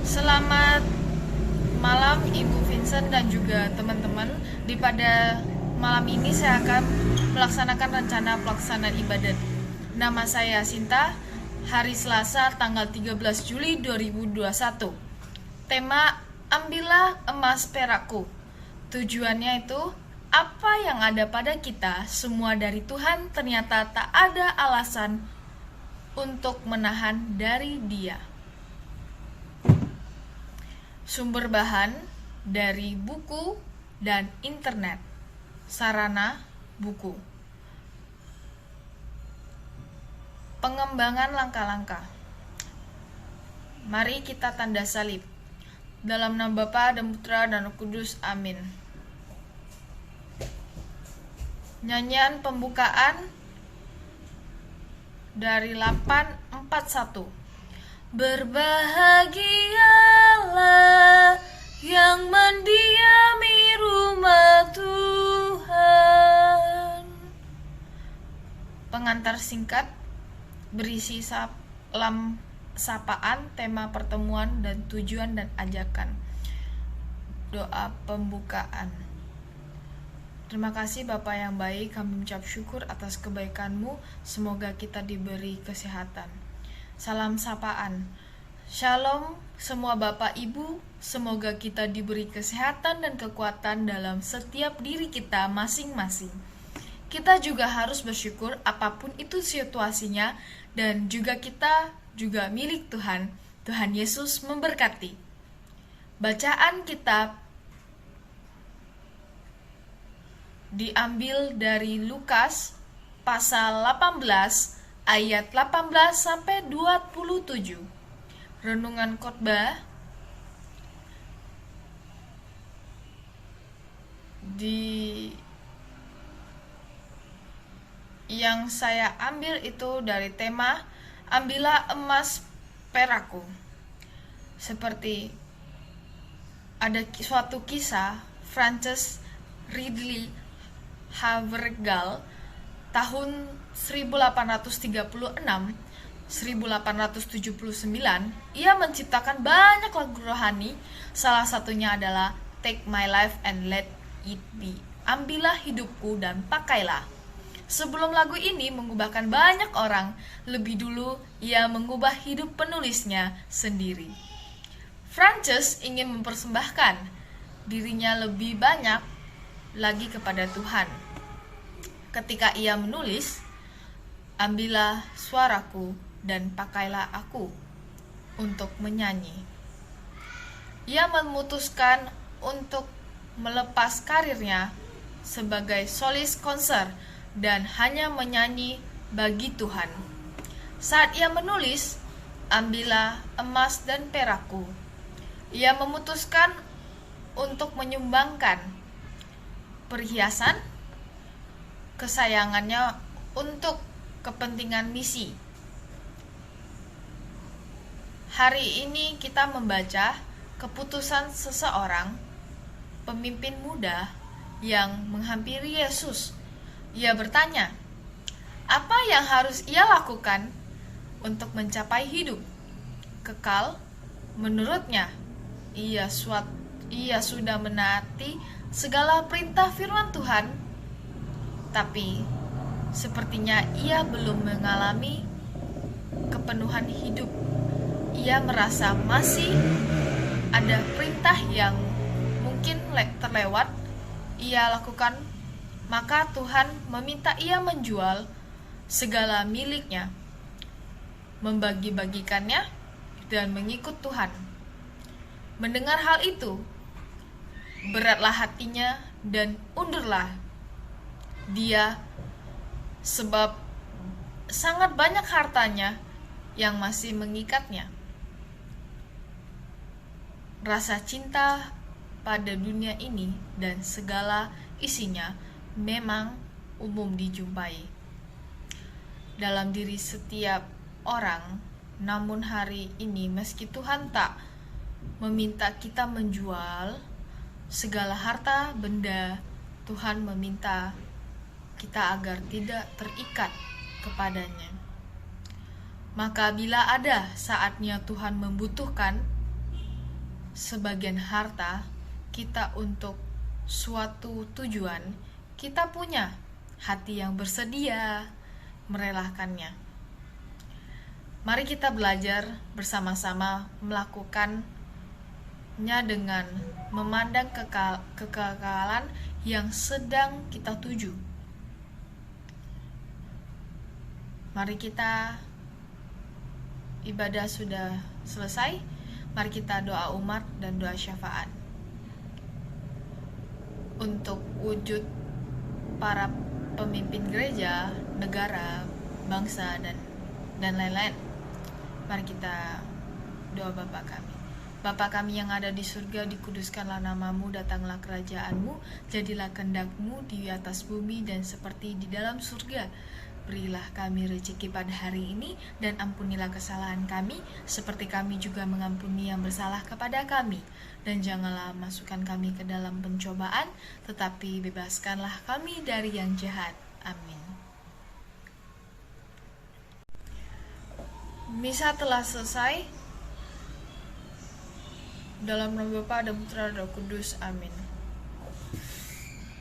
Selamat malam Ibu Vincent dan juga teman-teman. Pada malam ini saya akan melaksanakan rencana pelaksanaan ibadat. Nama saya Sinta. Hari Selasa tanggal 13 Juli 2021. Tema ambillah emas perakku. Tujuannya itu apa yang ada pada kita semua dari Tuhan, ternyata tak ada alasan untuk menahan dari Dia. Sumber bahan dari buku dan internet. Sarana buku. Pengembangan langkah-langkah. Mari kita tanda salib. Dalam nama Bapa dan Putra dan Roh Kudus. Amin. Nyanyian pembukaan dari 841. Berbahagialah yang mendiami rumah Tuhan. Pengantar singkat berisi salam sapaan, tema pertemuan dan tujuan dan ajakan. Doa pembukaan. Terima kasih Bapa yang baik, kami mengucap syukur atas kebaikan-Mu. Semoga kita diberi kesehatan. Salam sapaan. Shalom semua Bapak Ibu, semoga kita diberi kesehatan dan kekuatan dalam setiap diri kita masing-masing. Kita juga harus bersyukur apapun itu situasinya, dan juga kita juga milik Tuhan. Tuhan Yesus memberkati. Bacaan kitab diambil dari Lukas pasal 18 ayat 18 sampai 27. Renungan khotbah yang saya ambil itu dari tema ambillah emas perakku. Seperti ada suatu kisah Francis Ridley Havergal tahun 1836-1879, ia menciptakan banyak lagu rohani. Salah satunya adalah Take My Life and Let It Be. Ambillah hidupku dan pakailah. Sebelum lagu ini mengubahkan banyak orang, lebih dulu ia mengubah hidup penulisnya sendiri. Francis ingin mempersembahkan dirinya lebih banyak lagi kepada Tuhan. Ketika ia menulis, ambillah suaraku dan pakailah aku untuk menyanyi. Ia memutuskan untuk melepas karirnya sebagai solis konser dan hanya menyanyi bagi Tuhan. Saat ia menulis, ambillah emas dan perakku, ia memutuskan untuk menyumbangkan perhiasan kesayangannya untuk kepentingan misi. Hari ini kita membaca keputusan seseorang pemimpin muda yang menghampiri Yesus. Ia bertanya, apa yang harus ia lakukan untuk mencapai hidup kekal? Menurutnya, ia sudah menaati segala perintah firman Tuhan, tapi sepertinya ia belum mengalami kepenuhan hidup. Ia merasa masih ada perintah yang mungkin terlewat ia lakukan. Maka Tuhan meminta ia menjual segala miliknya, membagi-bagikannya, dan mengikut Tuhan. Mendengar hal itu, beratlah hatinya dan undurlah dia, sebab sangat banyak hartanya yang masih mengikatnya. Rasa cinta pada dunia ini dan segala isinya memang umum dijumpai dalam diri setiap orang. Namun hari ini, meski Tuhan tak meminta kita menjual segala harta benda, Tuhan meminta kita agar tidak terikat kepadanya. Maka bila ada saatnya Tuhan membutuhkan, sebagian harta kita untuk suatu tujuan, kita punya hati yang bersedia merelakannya. Mari kita belajar bersama-sama melakukannya dengan memandang kekekalan yang sedang kita tuju. Mari kita, ibadah sudah selesai. Mari kita doa umat dan doa syafaat untuk wujud para pemimpin gereja, negara, bangsa, dan lain-lain. Mari kita doa. Bapa kami. Bapa kami yang ada di surga, dikuduskanlah namamu, datanglah kerajaanmu, jadilah kehendak-mu di atas bumi dan seperti di dalam surga. Berilah kami rezeki pada hari ini, dan ampunilah kesalahan kami, seperti kami juga mengampuni yang bersalah kepada kami. Dan janganlah masukkan kami ke dalam pencobaan, tetapi bebaskanlah kami dari yang jahat. Amin. Misa telah selesai. Dalam nama Bapa dan Putra dan Roh Kudus. Amin.